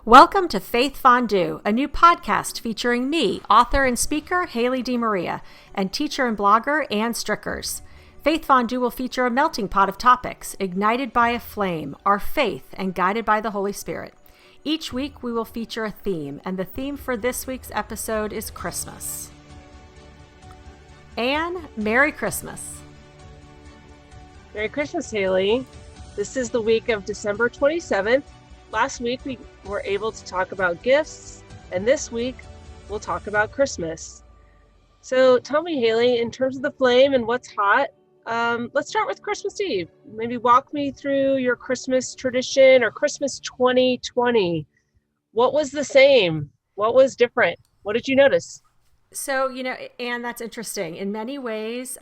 Welcome to Faith Fondue, a new podcast featuring me, author and speaker Haley DeMaria, and teacher and blogger Ann Strickers. Faith Fondue will feature a melting pot of topics, ignited by a flame, our faith, and guided by the Holy Spirit. Each week we will feature a theme, and the theme for this week's episode is Christmas. Ann, Merry Christmas. Merry Christmas, Haley. This is the week of December 27th. Last week we were able to talk about gifts, and this week we'll talk about Christmas. So tell me, Haley, in terms of the flame and what's hot, let's start with Christmas Eve. Maybe walk me through your Christmas tradition or Christmas 2020. What was the same? What was different? What did you notice? So, Anne, that's interesting. In many ways,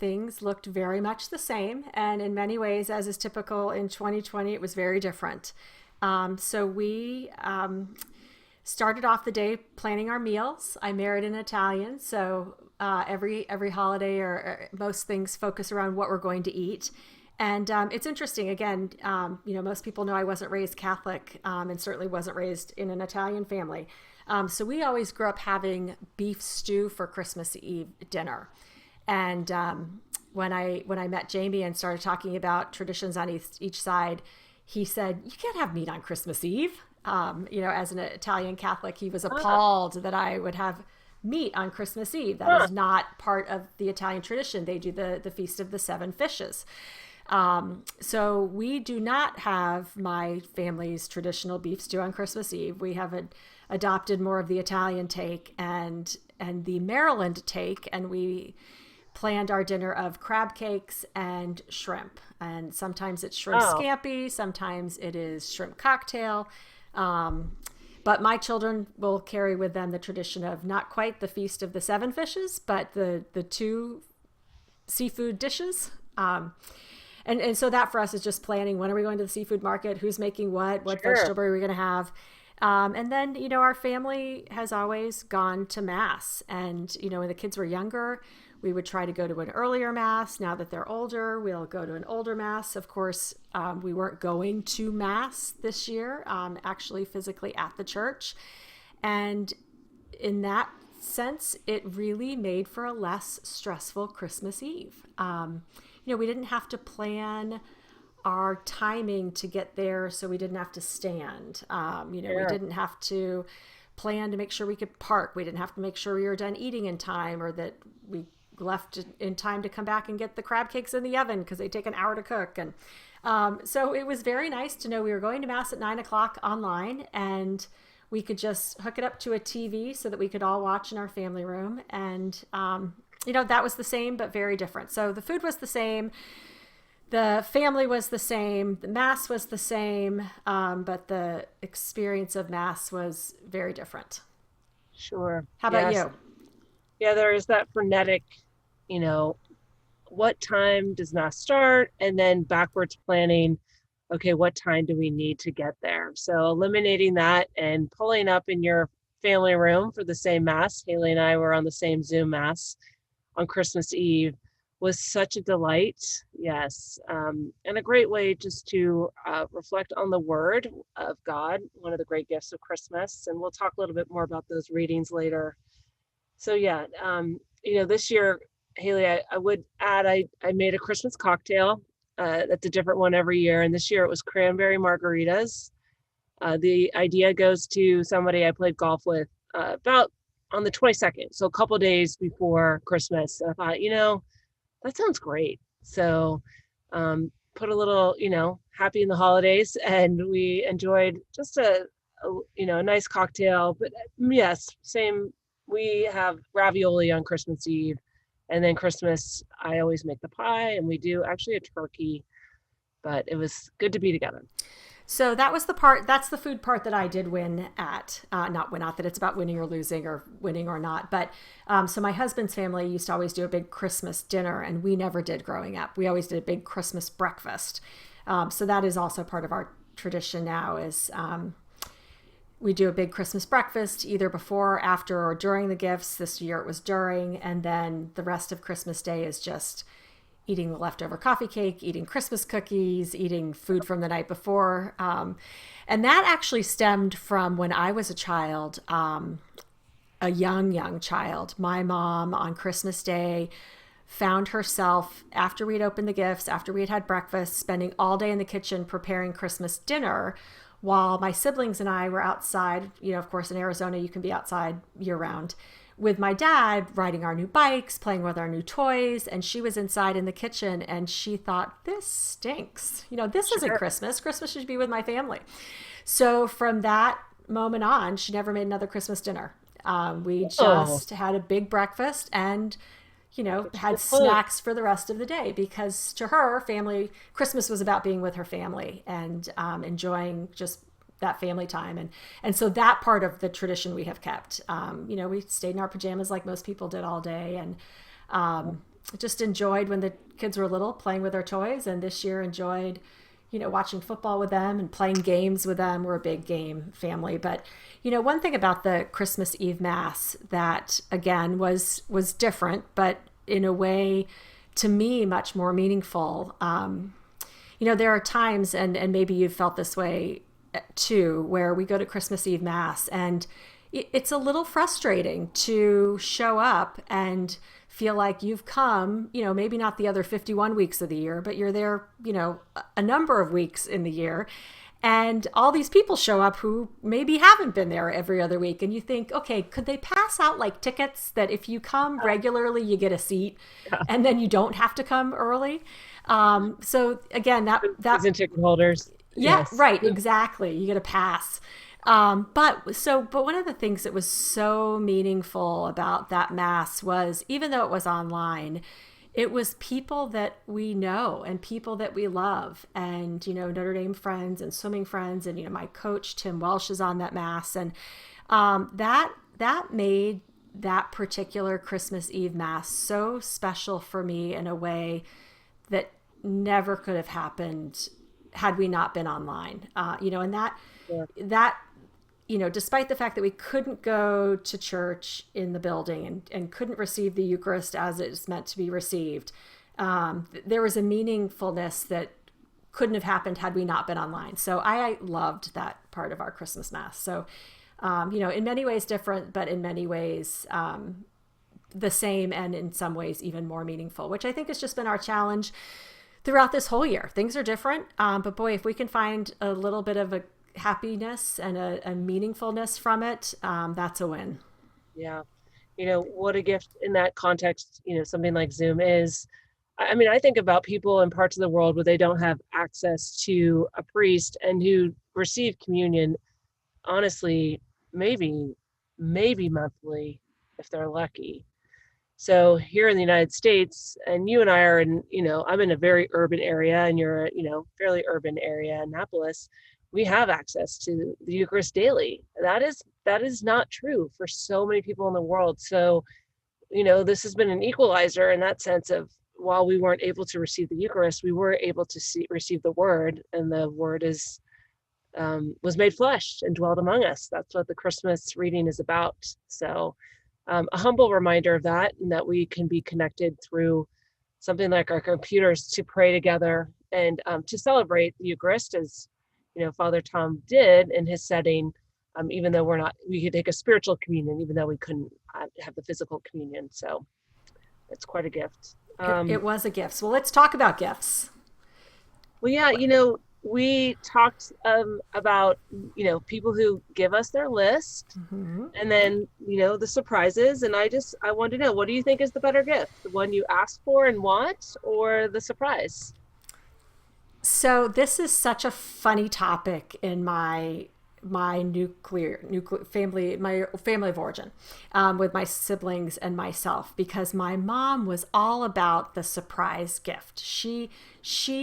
things looked very much the same. And in many ways, as is typical in 2020, it was very different. So we started off the day planning our meals. I married an Italian, so every holiday or most things focus around what we're going to eat. And it's interesting. Again, most people know I wasn't raised Catholic and certainly wasn't raised in an Italian family. So we always grew up having beef stew for Christmas Eve dinner. And when I met Jamie and started talking about traditions on each side, he said, "You can't have meat on Christmas Eve." As an Italian Catholic, he was appalled that I would have meat on Christmas Eve. That is not part of the Italian tradition. They do the Feast of the Seven Fishes. So we do not have my family's traditional beef stew on Christmas Eve. We have adopted more of the Italian take and the Maryland take, and we planned our dinner of crab cakes and shrimp. And sometimes it's shrimp scampi, sometimes it is shrimp cocktail. But my children will carry with them the tradition of not quite the Feast of the Seven Fishes, but the two seafood dishes. And so that for us is just planning, when are we going to the seafood market, who's making what vegetable are we going to have. And then, our family has always gone to Mass. And, when the kids were younger, we would try to go to an earlier Mass. Now that they're older, we'll go to an older Mass. Of course, we weren't going to Mass this year, actually physically at the church. And in that sense, it really made for a less stressful Christmas Eve. We didn't have to plan our timing to get there, so we didn't have to stand. We didn't have to plan to make sure we could park. We didn't have to make sure we were done eating in time, or that we left in time to come back and get the crab cakes in the oven because they take an hour to cook. And so it was very nice to know we were going to Mass at 9:00 online, and we could just hook it up to a TV so that we could all watch in our family room. And that was the same but very different. So the food was the same. The family was the same, the Mass was the same, but the experience of Mass was very different. Sure. How about you? Yeah, there is that frenetic, what time does Mass start? And then backwards planning, okay, what time do we need to get there? So eliminating that and pulling up in your family room for the same Mass. Haley and I were on the same Zoom Mass on Christmas Eve. Was such a delight, yes, and a great way just to reflect on the Word of God, one of the great gifts of Christmas, and we'll talk a little bit more about those readings later. So this year, Haley, I would add, I made a Christmas cocktail. That's a different one every year, and this year it was Cranberry Margaritas. The idea goes to somebody I played golf with about on the 22nd, so a couple days before Christmas. And I thought, that sounds great. So put a little, happy in the holidays, and we enjoyed just a nice cocktail. But yes, same. We have ravioli on Christmas Eve, and then Christmas, I always make the pie, and we do actually a turkey. But it was good to be together. So that's the food part that I did win at, not that it's about winning or losing or winning or not. But so my husband's family used to always do a big Christmas dinner, and we never did growing up. We always did a big Christmas breakfast. So that is also part of our tradition now is we do a big Christmas breakfast either before, after, or during the gifts. This year it was during, and then the rest of Christmas Day is just eating the leftover coffee cake, eating Christmas cookies, eating food from the night before. And that actually stemmed from when I was a child, a young child. My mom on Christmas Day found herself, after we'd opened the gifts, after we had had breakfast, spending all day in the kitchen preparing Christmas dinner while my siblings and I were outside. You know, of course, in Arizona, you can be outside year round, with my dad, riding our new bikes, playing with our new toys. And she was inside in the kitchen and she thought, this stinks. You know, this isn't Christmas. Christmas should be with my family. So from that moment on, she never made another Christmas dinner. We just had a big breakfast and, you know, had snacks for the rest of the day, because to her, family, Christmas was about being with her family and enjoying just that family time. And so that part of the tradition we have kept. You know, we stayed in our pajamas like most people did all day, and just enjoyed when the kids were little, playing with our toys. And this year enjoyed, you know, watching football with them and playing games with them. We're a big game family. But, you know, one thing about the Christmas Eve Mass that, again, was different, but in a way, to me, much more meaningful. You know, there are times, and maybe you've felt this way too, where we go to Christmas Eve Mass and it's a little frustrating to show up and feel like you've come, you know, maybe not the other 51 weeks of the year, but you're there, you know, a number of weeks in the year. And all these people show up who maybe haven't been there every other week. And you think, okay, could they pass out like tickets that if you come regularly, you get a seat and then you don't have to come early? So again, that season ticket holders. Yeah, Yes. right. Exactly. You get a pass. But one of the things that was so meaningful about that Mass was, even though it was online, it was people that we know and people that we love, and, you know, Notre Dame friends and swimming friends. And, you know, my coach, Tim Welsh, is on that Mass. And that made that particular Christmas Eve Mass so special for me in a way that never could have happened had we not been online. You know, and that, you know, despite the fact that we couldn't go to church in the building and couldn't receive the Eucharist as it's meant to be received, there was a meaningfulness that couldn't have happened had we not been online. So I loved that part of our Christmas Mass. So, you know, in many ways different, but in many ways the same, and in some ways even more meaningful, which I think has just been our challenge throughout this whole year. Things are different, but boy, if we can find a little bit of a happiness and a meaningfulness from it, that's a win. Yeah. You know, what a gift in that context, you know, something like Zoom is. I mean, I think about people in parts of the world where they don't have access to a priest and who receive communion, honestly, maybe monthly if they're lucky. So here in the United States, and you and I are in, you know, I'm in a very urban area and you're, you know, fairly urban area, Annapolis. We have access to the Eucharist daily. That is not true for so many people in the world. So, you know, this has been an equalizer in that sense of, while we weren't able to receive the Eucharist, we were able to receive the Word, and the Word is was made flesh and dwelled among us. That's what the Christmas reading is about. So a humble reminder of that, and that we can be connected through something like our computers to pray together and to celebrate the Eucharist, as, you know, Father Tom did in his setting, even though we could take a spiritual communion, even though we couldn't have the physical communion. So it's quite a gift. It was a gift. Well, let's talk about gifts. Well, yeah, you know, we talked about, you know, people who give us their list, and then, you know, the surprises. And I want to know, what do you think is the better gift? The one you ask for and want, or the surprise? So this is such a funny topic in my nuclear family, my family of origin, with my siblings and myself, because my mom was all about the surprise gift.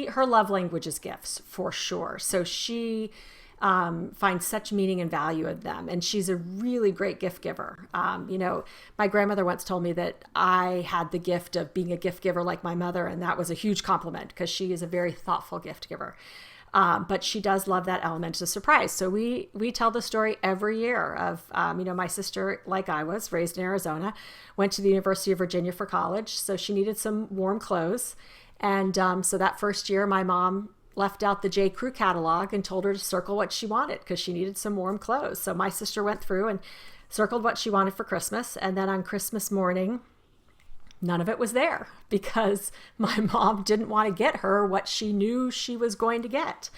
Her love language is gifts, for sure. So she finds such meaning and value in them, and she's a really great gift giver. You know, my grandmother once told me that I had the gift of being a gift giver like my mother, and that was a huge compliment, because she is a very thoughtful gift giver. But she does love that element of surprise. So we tell the story every year of, you know, my sister, like I was, raised in Arizona, went to the University of Virginia for college. So she needed some warm clothes. And so that first year, my mom left out the J. Crew catalog and told her to circle what she wanted because she needed some warm clothes. So my sister went through and circled what she wanted for Christmas. And then on Christmas morning, none of it was there because my mom didn't want to get her what she knew she was going to get.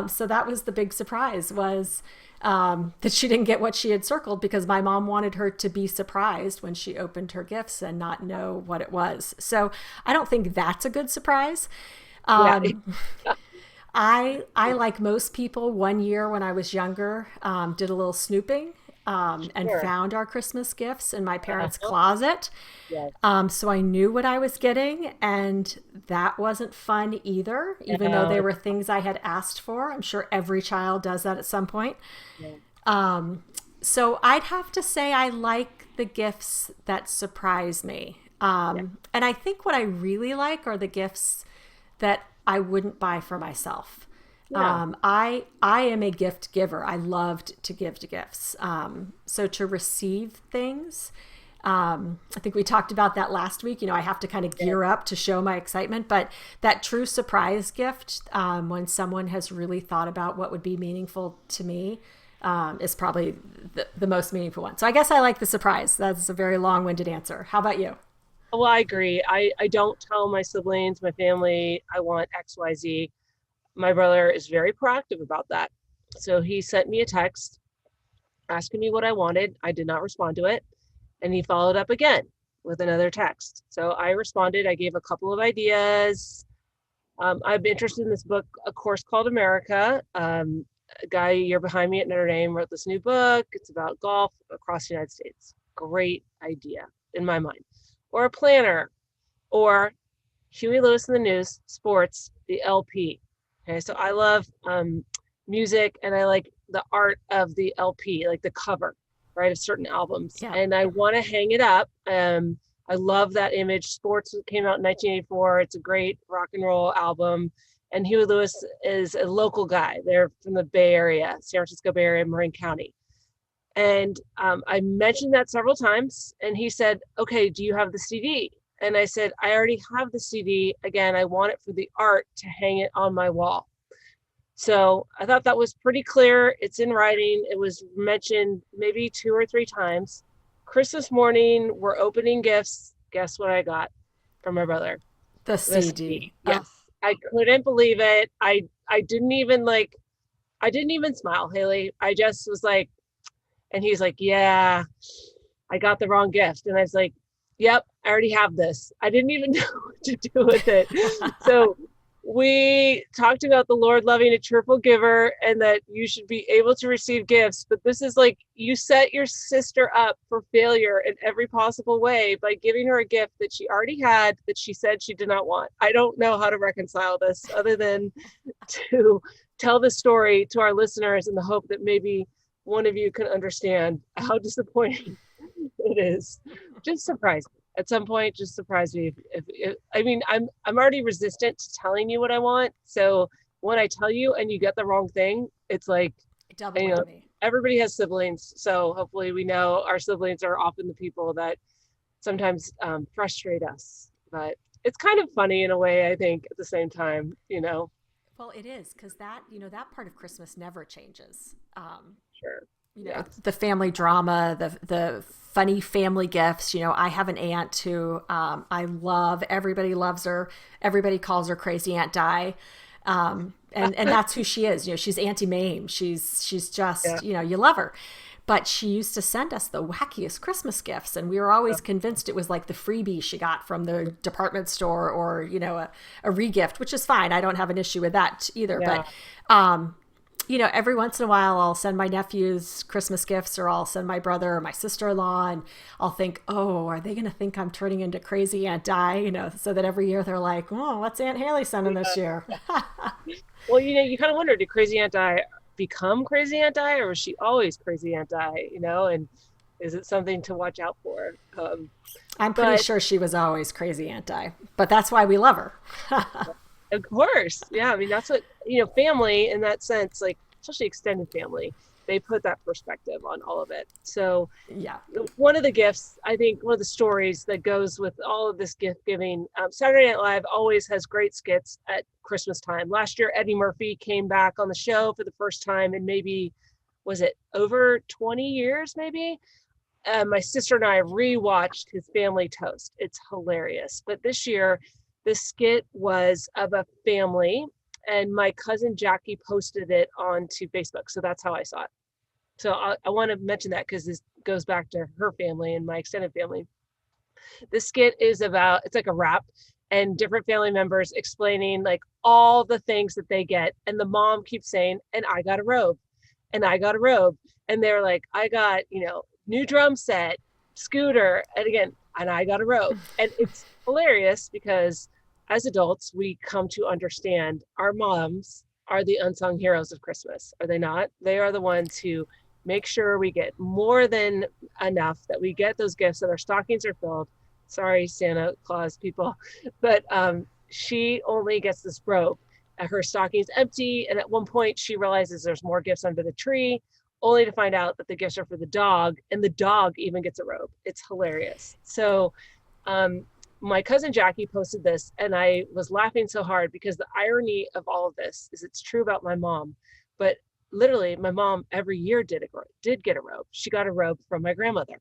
So that was the big surprise, was that she didn't get what she had circled because my mom wanted her to be surprised when she opened her gifts and not know what it was. So I don't think that's a good surprise. Yeah. I like most people, one year when I was younger, did a little snooping and Sure. found our Christmas gifts in my parents' Uh-huh. closet. Yes. So I knew what I was getting, and that wasn't fun either, even though they No. were things I had asked for. I'm sure every child does that at some point. No. So I'd have to say I like the gifts that surprise me. Yeah. And I think what I really like are the gifts that I wouldn't buy for myself. Yeah. I am a gift giver. I loved to give to gifts. So to receive things, I think we talked about that last week. I have to kind of gear up to show my excitement, but that true surprise gift, when someone has really thought about what would be meaningful to me, is probably the most meaningful one. So I guess I like the surprise. That's a very long-winded answer. How about you? Well, I agree. I don't tell my siblings, my family, I want XYZ. My brother is very proactive about that. So he sent me a text asking me what I wanted. I did not respond to it. And he followed up again with another text. So I responded. I gave a couple of ideas. I'm interested in this book, A Course Called America. A guy a year behind me at Notre Dame wrote this new book. It's about golf across the United States. Great idea in my mind. Or a planner, or Huey Lewis in the News, sports, the LP. Okay, so I love music, and I like the art of the LP, like the cover, right, of certain albums. Yeah. And I want to hang it up. I love that image. Sports came out in 1984. It's a great rock and roll album. And Huey Lewis is a local guy. They're from the Bay Area, San Francisco Bay Area, Marin County. And I mentioned that several times, and he said, okay, do you have the CD? And I said, I already have the CD. Again, I want it for the art to hang it on my wall. So I thought that was pretty clear. It's in writing. It was mentioned maybe 2 or 3 times. Christmas morning, we're opening gifts. Guess what I got from my brother? The The CD. CD. Yes. I couldn't believe it. I didn't even smile, Haley. I just was like, and he's like, yeah, I got the wrong gift. And I was like, yep, I already have this. I didn't even know what to do with it. So we talked about the Lord loving a cheerful giver and that you should be able to receive gifts. But this is like, you set your sister up for failure in every possible way by giving her a gift that she already had that she said she did not want. I don't know how to reconcile this other than to tell the story to our listeners in the hope that maybe one of you can understand how disappointing it is. Just surprise me at some point. Just surprise me. If I mean, I'm already resistant to telling you what I want. So when I tell you and you get the wrong thing, it's like, Double you know, whammy. everybody has siblings. So hopefully we know our siblings are often the people that sometimes frustrate us. But it's kind of funny in a way, I think, at the same time, Well, it is because that part of Christmas never changes. Sure. Yes. The family drama, the funny family gifts. I have an aunt who I love. Everybody loves her. Everybody calls her Crazy Aunt Di. And that's who she is. She's Auntie Mame. She's just, you love her. But she used to send us the wackiest Christmas gifts, and we were always convinced it was like the freebie she got from the department store, or a regift, which is fine. I don't have an issue with that either. Yeah. But every once in a while, I'll send my nephews Christmas gifts, or I'll send my brother or my sister-in-law, and I'll think, oh, are they going to think I'm turning into Crazy Aunt Di? So that every year they're like, oh, what's Aunt Haley sending this year? Well, you kind of wonder, did Crazy Aunt Di become Crazy Aunt Di, or was she always Crazy Aunt Di? And is it something to watch out for? I'm pretty sure she was always Crazy Aunt Di, but that's why we love her. Of course. Yeah. I mean, that's what, family in that sense, like, especially extended family, they put that perspective on all of it. So Yeah. one of the gifts, I think one of the stories that goes with all of this gift giving, Saturday Night Live always has great skits at Christmas time. Last year, Eddie Murphy came back on the show for the first time in maybe, was it over 20 years, maybe? My sister and I rewatched his Family Toast. It's hilarious. But this year, the skit was of a family, and my cousin Jackie posted it onto Facebook. So that's how I saw it. So I want to mention that because this goes back to her family and my extended family. The skit is about, it's like a rap, and different family members explaining like all the things that they get. And the mom keeps saying, and I got a robe, and I got a robe. And they're like, I got, new drum set, scooter, and again, and I got a robe. And it's hilarious because as adults, we come to understand our moms are the unsung heroes of Christmas, are they not? They are the ones who make sure we get more than enough, that we get those gifts, that our stockings are filled. Sorry, Santa Claus people, but she only gets this robe. Her stocking's empty, and at one point she realizes there's more gifts under the tree, only to find out that the gifts are for the dog, and the dog even gets a robe. It's hilarious. So my cousin Jackie posted this, and I was laughing so hard because the irony of all of this is it's true about my mom, but literally my mom every year did get a robe. She got a robe from my grandmother.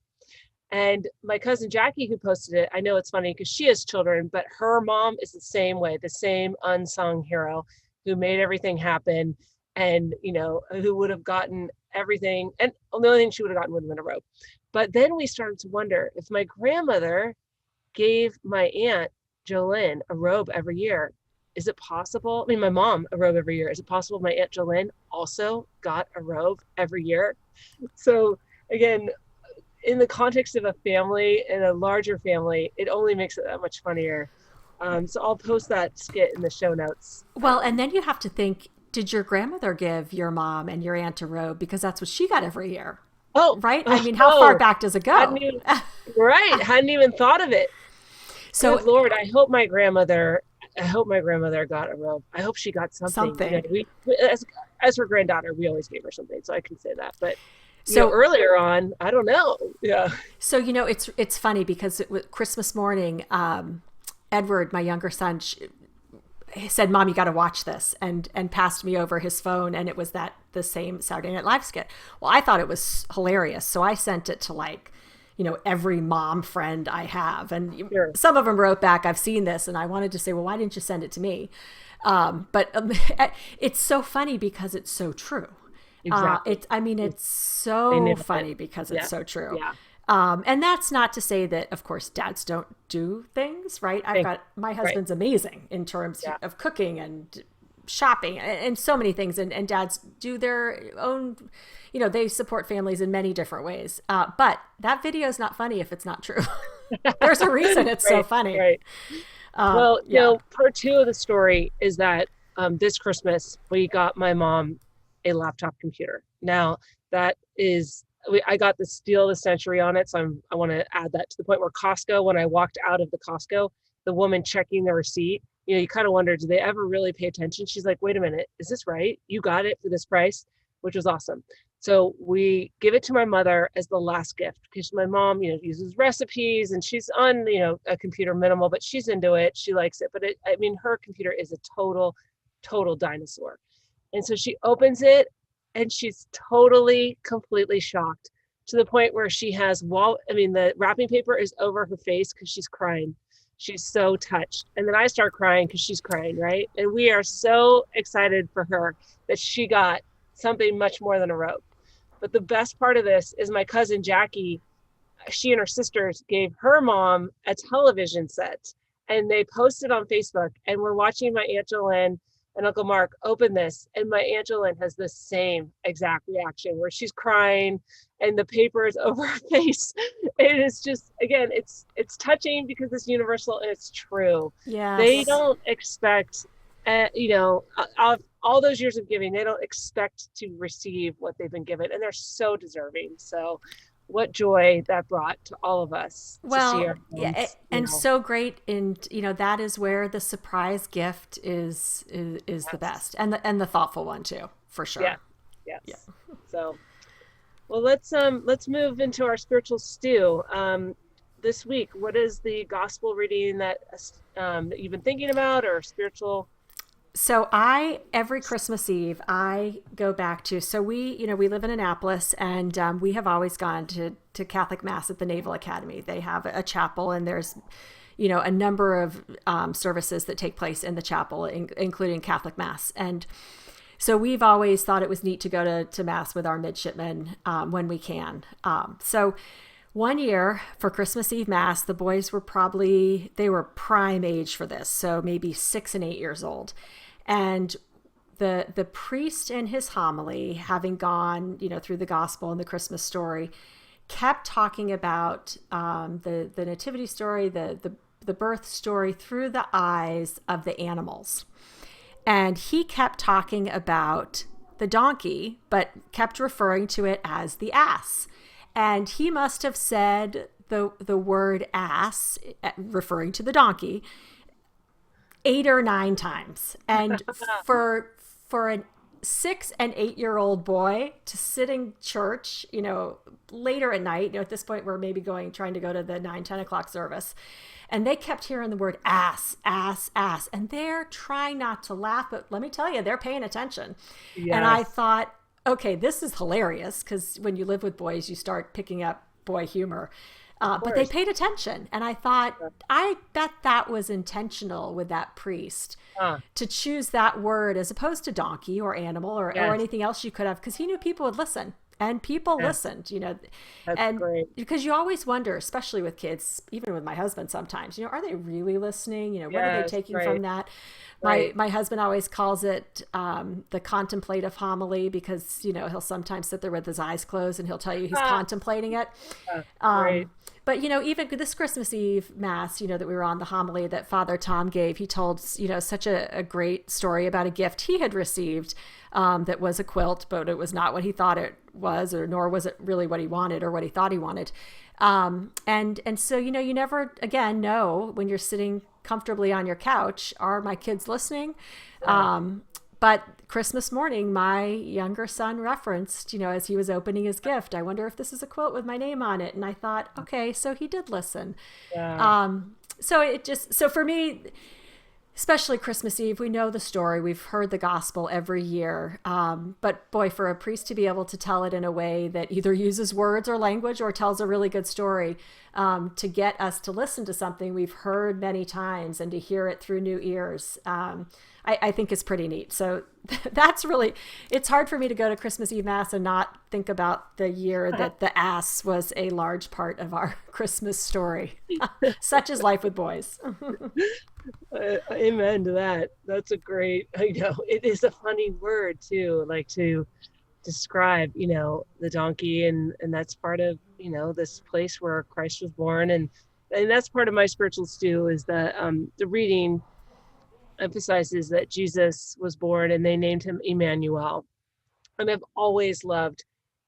And my cousin Jackie, who posted it, I know it's funny because she has children, but her mom is the same way, the same unsung hero who made everything happen, and who would have gotten everything. And the only thing she would have gotten would have been a robe. But then we started to wonder, if my grandmother gave my aunt Jolene a robe every year, is it possible? I mean, my mom a robe every year. Is it possible my Aunt Jolene also got a robe every year? So again, in the context of a family and a larger family, it only makes it that much funnier. So I'll post that skit in the show notes. Well, and then you have to think, did your grandmother give your mom and your aunt a robe? Because that's what she got every year. Oh, right? I mean, how far back does it go? Right. Hadn't even thought of it. So, good Lord, I hope my grandmother got a robe. I hope she got something. We, as her granddaughter, we always gave her something, so I can say that. But earlier on, I don't know. Yeah. So it's funny because Christmas morning, Edward, my younger son, said, "Mom, you got to watch this," and passed me over his phone, and it was the same Saturday Night Live skit. Well, I thought it was hilarious, so I sent it to every mom friend I have, and sure. Some of them wrote back, "I've seen this," and I wanted to say, "Well, why didn't you send it to me?" But it's so funny because it's so true. Exactly. It's so funny because it's so true. Yeah. And that's not to say that, of course, dads don't do things, right? My husband's amazing in terms of cooking and shopping and so many things. And dads do their own, they support families in many different ways. But that video is not funny if it's not true. There's a reason it's so funny. Right. Part two of the story is that this Christmas, we got my mom a laptop computer. Now, that is... I got the steal of the century on it. So I want to add that to the point where Costco, when I walked out of the Costco, the woman checking the receipt, you kind of wonder, do they ever really pay attention? She's like, wait a minute, is this right? You got it for this price, which was awesome. So we give it to my mother as the last gift because my mom, uses recipes and she's on, a computer minimal, but she's into it. She likes it. But her computer is a total dinosaur. And so she opens it, and she's totally, completely shocked to the point where she has the wrapping paper is over her face because she's crying. She's so touched. And then I start crying because she's crying, right? And we are so excited for her that she got something much more than a robe. But the best part of this is my cousin Jackie, she and her sisters gave her mom a television set, and they posted on Facebook, and we're watching my Aunt Jolene and Uncle Mark open this, and my Aunt Jolene has the same exact reaction where she's crying and the paper is over her face. It is just, again, it's touching because it's universal and it's true. Yeah. They don't expect, all those years of giving, they don't expect to receive what they've been given, and they're so deserving. So what joy that brought to all of us. Well, so great. And, that is where the surprise gift is the best, and the thoughtful one too, for sure. Yeah. So Well, let's move into our spiritual stew. This week, what is the gospel reading that you've been thinking about, or spiritual? So every Christmas Eve I go back to. So we live in Annapolis, and we have always gone to Catholic Mass at the Naval Academy. They have a chapel, and there's a number of services that take place in the chapel, including Catholic Mass. And so we've always thought it was neat to go to Mass with our midshipmen when we can. So one year for Christmas Eve Mass, the boys they were prime age for this, so maybe 6 and 8 years old. And the priest in his homily, having gone, through the gospel and the Christmas story, kept talking about the nativity story, the birth story through the eyes of the animals. And he kept talking about the donkey, but kept referring to it as the ass. And he must have said the word ass, referring to the donkey, 8 or 9 times. And for a 6 and 8-year-old boy to sit in church, later at night, at this point we're maybe trying to go to the 9-10 o'clock service. And they kept hearing the word ass, ass, ass. And they're trying not to laugh, but let me tell you, they're paying attention. Yes. And I thought, okay, this is hilarious, because when you live with boys, you start picking up boy humor. But they paid attention. And I thought, I bet that was intentional with that priest to choose that word as opposed to donkey or animal or anything else you could have, because he knew people would listen. And people listened, That's great. because you always wonder, especially with kids, even with my husband sometimes, are they really listening? What are they taking from that? My husband always calls it the contemplative homily, because, he'll sometimes sit there with his eyes closed and he'll tell you he's contemplating it. Great. But, even this Christmas Eve Mass, that we were on, the homily that Father Tom gave, he told, such a great story about a gift he had received that was a quilt, but it was not what he thought it was, or nor was it really what he wanted or what he thought he wanted. And so, you never, again, know when you're sitting comfortably on your couch, are my kids listening? But Christmas morning, my younger son referenced, as he was opening his gift, I wonder if this is a quilt with my name on it. And I thought, okay, so he did listen. Yeah. So for me, especially Christmas Eve, we know the story. We've heard the gospel every year. But boy, for a priest to be able to tell it in a way that either uses words or language or tells a really good story, to get us to listen to something we've heard many times and to hear it through new ears, I think is pretty neat. So that's really, it's hard for me to go to Christmas Eve Mass and not think about the year that the ass was a large part of our Christmas story. Such is life with boys. Amen to that. That's a great, it is a funny word too, like to describe, the donkey, and that's part of, this place where Christ was born. And that's part of my spiritual stew, is that the reading emphasizes that Jesus was born and they named him Emmanuel. And I've always loved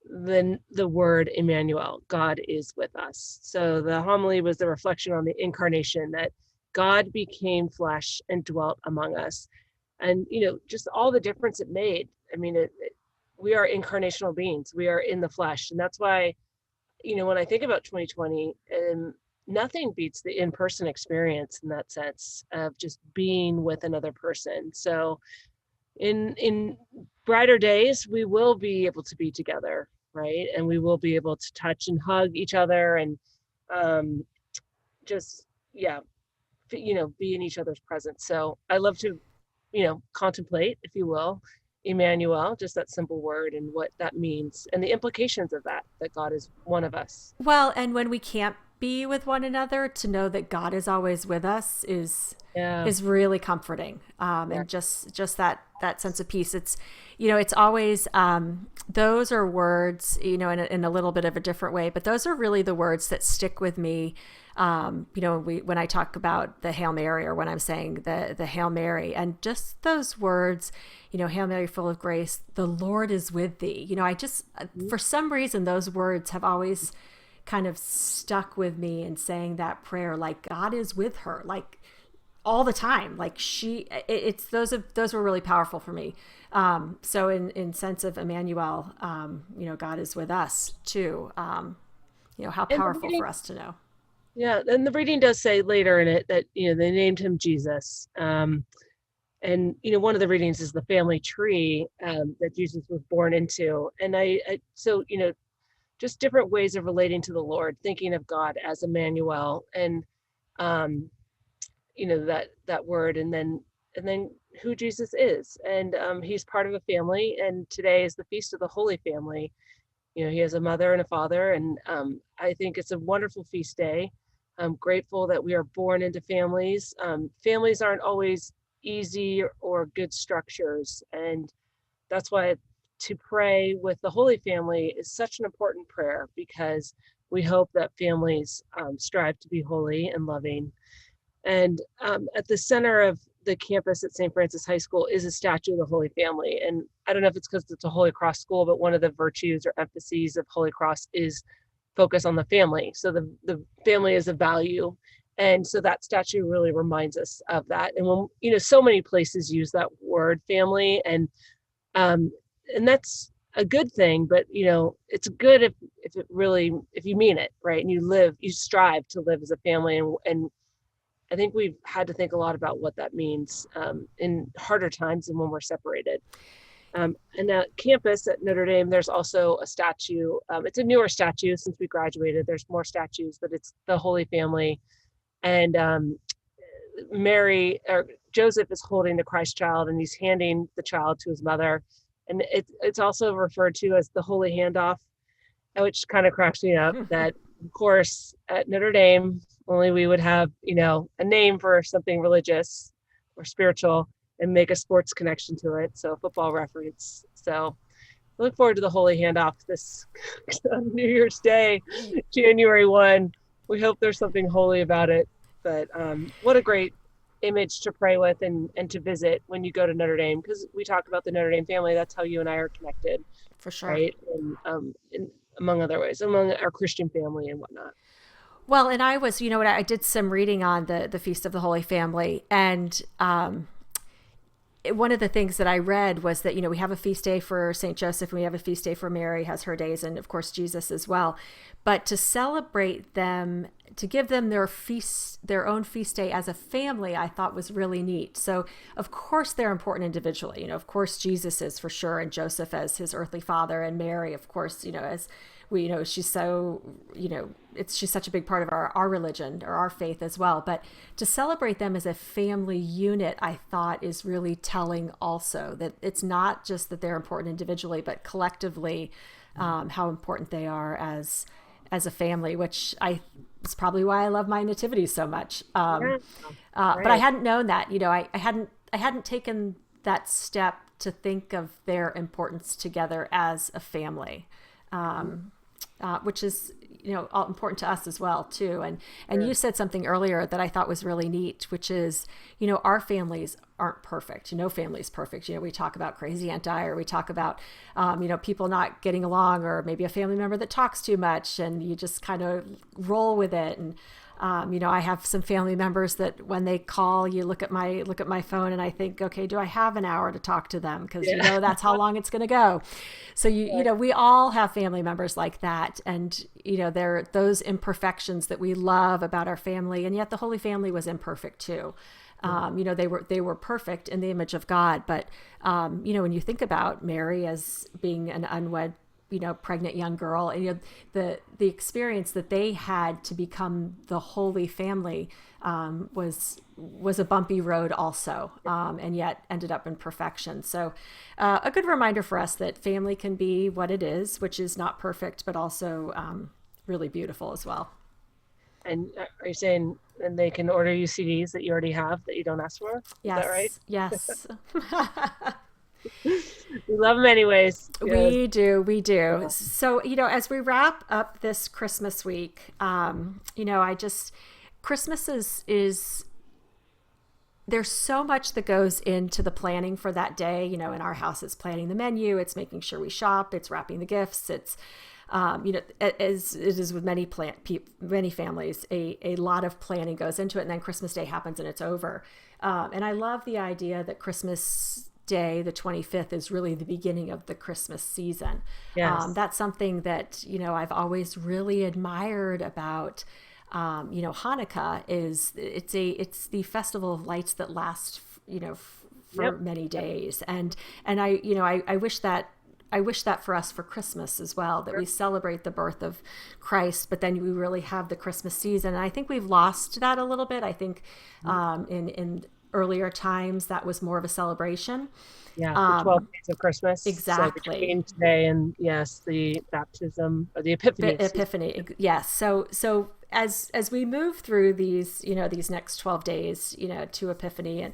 the word Emmanuel, God is with us. So the homily was the reflection on the incarnation, that God became flesh and dwelt among us. And, just all the difference it made. I mean, we are incarnational beings. We are in the flesh. And that's why, when I think about 2020, nothing beats the in-person experience in that sense of just being with another person. So in brighter days, we will be able to be together, right? And we will be able to touch and hug each other, and just, be in each other's presence. So I love to, contemplate, if you will, Emmanuel, just that simple word, and what that means, and the implications of that God is one of us. Well, and when we can't be with one another, to know that God is always with us is really comforting. And just that sense of peace. It's, it's always, those are words, in a little bit of a different way, but those are really the words that stick with me. When I talk about the Hail Mary, or when I'm saying the Hail Mary, and just those words, Hail Mary, full of grace, the Lord is with thee. I just, for some reason, those words have always kind of stuck with me, in saying that prayer, like God is with her, like all the time. Like it's those were really powerful for me. So in sense of Emmanuel, God is with us too. How And the powerful reading, for us to know. yeah, and the reading does say later in it that, they named him Jesus. And one of the readings is the family tree that Jesus was born into. And so just different ways of relating to the Lord, thinking of God as Emmanuel, and um, that word, and then who Jesus is, and he's part of a family. And today is the feast of the Holy Family. He has a mother and a father, and I think it's a wonderful feast day. I'm grateful that we are born into families. Families aren't always easy or good structures, and that's why to pray with the Holy Family is such an important prayer, because we hope that families strive to be holy and loving. And at the center of the campus at St. Francis High School is a statue of the Holy Family. And I don't know if it's because it's a Holy Cross school, but one of the virtues or emphases of Holy Cross is focus on the family. So the family is a value. And so that statue really reminds us of that. And when, so many places use that word family, um, and that's a good thing, but it's good if you mean it, right? And you strive to live as a family. And I think we've had to think a lot about what that means in harder times than when we're separated. And at campus at Notre Dame, there's also a statue. It's a newer statue since we graduated. There's more statues, but it's the Holy Family. And Mary or Joseph is holding the Christ child, and he's handing the child to his mother. And it's also referred to as the Holy Handoff, which kind of cracks me up that, of course, at Notre Dame, only we would have, a name for something religious or spiritual and make a sports connection to it. So football reference. So I look forward to the Holy Handoff this New Year's Day, January 1. We hope there's something holy about it. But what a great image to pray with and to visit when you go to Notre Dame, because we talk about the Notre Dame family. That's how you and I are connected. For sure. Right. And among other ways, among our Christian family and whatnot. Well, and I was, I did some reading on the Feast of the Holy Family, and one of the things that I read was that, we have a feast day for St. Joseph, and we have a feast day for Mary, has her days, and of course Jesus as well. But to celebrate them, to give them their own feast day as a family, I thought was really neat. So of course they're important individually. Of course Jesus is, for sure, and Joseph as his earthly father, and Mary, of course, as we she's so, she's such a big part of our religion or our faith as well. But to celebrate them as a family unit, I thought is really telling also, that it's not just that they're important individually, but collectively, how important they are as a family, which is probably why I love my nativity so much. Right. But I hadn't known that, I hadn't taken that step to think of their importance together as a family. Which is, all important to us as well too. And Sure. You said something earlier that I thought was really neat, which is, our families aren't perfect. No family is perfect. We talk about crazy Aunt Di, or we talk about, people not getting along, or maybe a family member that talks too much, and you just kind of roll with it. And I have some family members that when they call, you look at my phone and I think, okay, do I have an hour to talk to them? Because that's how long it's going to go. So we all have family members like that, and there are those imperfections that we love about our family, and yet the Holy Family was imperfect too. They were perfect in the image of God, but when you think about Mary as being an unwed, pregnant young girl, and the experience that they had to become the Holy Family was a bumpy road also, and yet ended up in perfection. So a good reminder for us that family can be what it is, which is not perfect, but also really beautiful as well. And are you saying, and they can order you CDs that you already have that you don't ask for? Yes. Is that right? Yes. We love them anyways. We do. So, as we wrap up this Christmas week, Christmas is there's so much that goes into the planning for that day. In our house, it's planning the menu, it's making sure we shop, it's wrapping the gifts, it's As it is with many families, a lot of planning goes into it, and then Christmas Day happens and it's over. And I love the idea that Christmas Day, the 25th, is really the beginning of the Christmas season. Yes. That's something that, I've always really admired about, Hanukkah it's the festival of lights that lasts, for Yep. many days. And I wish that for us for Christmas as well, that Sure. we celebrate the birth of Christ, but then we really have the Christmas season. And I think we've lost that a little bit. I think in earlier times that was more of a celebration. Yeah, the 12 Um, days of Christmas. So exactly. between today and yes, the baptism or the Epiphany, excuse Epiphany. Yes. So as we move through these next 12 days, to Epiphany, and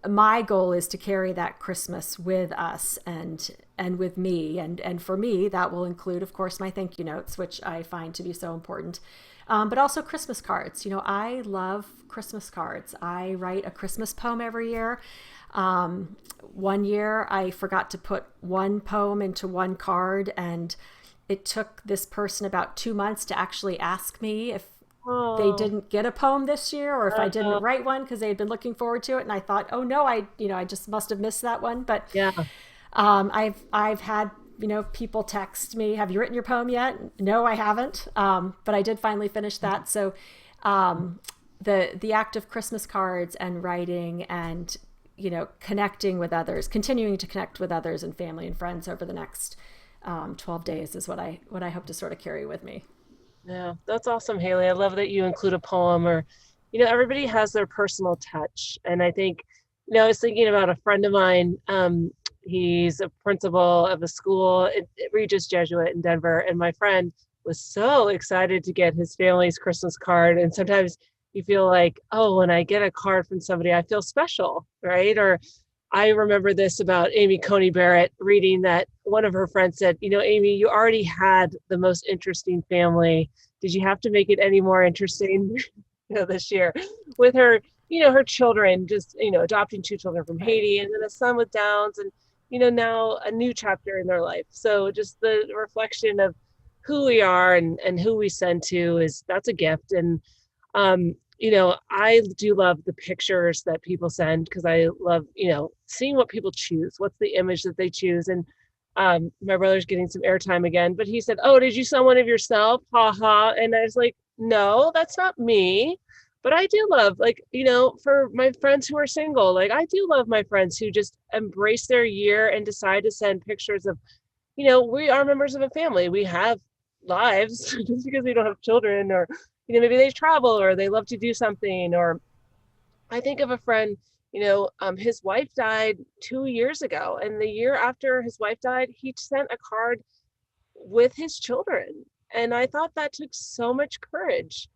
my goal is to carry that Christmas with us and with me, and for me that will include, of course, my thank you notes, which I find to be so important, but also Christmas cards. I love Christmas cards. I write a Christmas poem every year. One year I forgot to put one poem into one card, and it took this person about 2 months to actually ask me if they Oh, didn't get a poem this year, or if I didn't uh, write one because they had been looking forward to it. And I thought, oh no, I just must have missed that one. But yeah. I've had, people text me, have you written your poem yet? No, I haven't. But I did finally finish that. So the act of Christmas cards and writing and, connecting with others, continuing to connect with others and family and friends over the next 12 days is what I hope to sort of carry with me. Yeah, that's awesome, Haley. I love that you include a poem or, everybody has their personal touch. And I think, I was thinking about a friend of mine. He's a principal of a school, Regis Jesuit in Denver. And my friend was so excited to get his family's Christmas card. And sometimes you feel like, oh, when I get a card from somebody, I feel special, right? Or I remember this about Amy Coney Barrett reading that one of her friends said, Amy, you already had the most interesting family. Did you have to make it any more interesting, this year with her, her children, just, adopting two children from Right. Haiti and then a son with Downs and, now a new chapter in their life. So just the reflection of who we are and who we send to that's a gift. And I do love the pictures that people send because I love, seeing what people choose. What's the image that they choose? And my brother's getting some airtime again, but he said, "Oh, did you send one of yourself? Ha ha." And I was like, "No, that's not me." But I do love, like, for my friends who are single, like I do love my friends who just embrace their year and decide to send pictures of, we are members of a family. We have lives just because we don't have children or, maybe they travel or they love to do something. Or I think of a friend, his wife died 2 years ago. And the year after his wife died, he sent a card with his children. And I thought that took so much courage.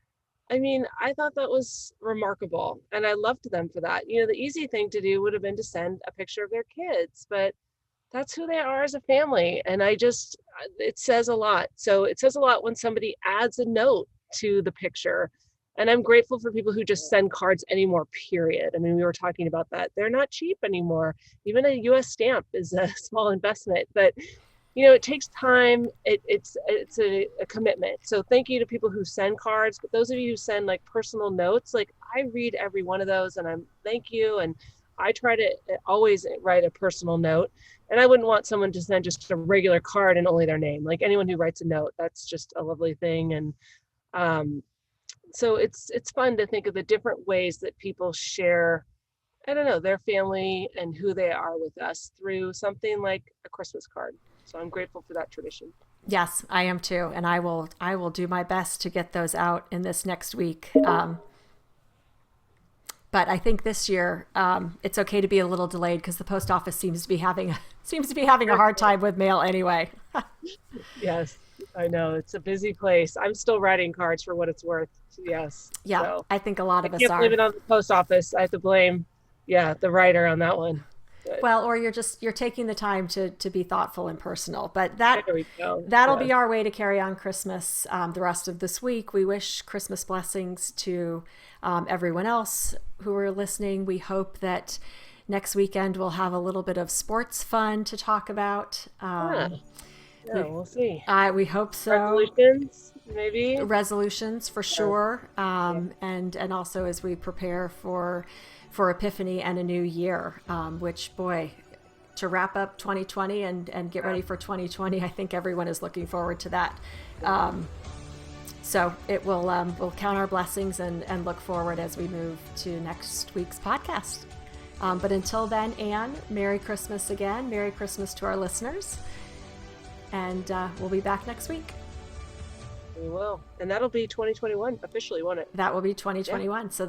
I mean, I thought that was remarkable. And I loved them for that. The easy thing to do would have been to send a picture of their kids, but that's who they are as a family. And it says a lot. So it says a lot when somebody adds a note to the picture. And I'm grateful for people who just send cards anymore, period. I mean, we were talking about that. They're not cheap anymore. Even a US stamp is a small investment, but it takes time. It's a commitment. So thank you to people who send cards, but those of you who send like personal notes, like I read every one of those and I'm thank you. And I try to always write a personal note. And I wouldn't want someone to send just a regular card and only their name. Like anyone who writes a note, that's just a lovely thing. And um, so it's fun to think of the different ways that people share, I don't know, their family and who they are with us through something like a Christmas card. So I'm grateful for that tradition. Yes, I am too, and I will do my best to get those out in this next week. But I think this year it's okay to be a little delayed because the post office seems to be having a hard time with mail anyway. Yes, I know. It's a busy place. I'm still writing cards for what it's worth. Yes. Yeah, So I think a lot I of us can't blame are. it on the post office. I have to blame, yeah, the writer on that one. But Well, or you're taking the time to be thoughtful and personal. But that there we go. that'll Yes. be our way to carry on Christmas the rest of this week. We wish Christmas blessings to everyone else who are listening. We hope that next weekend we'll have a little bit of sports fun to talk about. Yeah. Yeah, we'll see. We hope so. Resolutions, maybe? Resolutions for Yeah. sure, Yeah. and also as we prepare for Epiphany and a new year, which boy, to wrap up 2020 and get ready for 2020, I think everyone is looking forward to that. So it will we'll count our blessings and look forward as we move to next week's podcast. But until then, Anne, Merry Christmas again. Merry Christmas to our listeners. And we'll be back next week. We will. And that'll be 2021 officially, won't it? That will be 2021. Yeah, So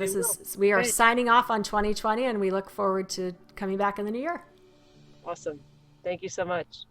we are okay. signing off on 2020, and we look forward to coming back in the new year. Awesome. Thank you so much.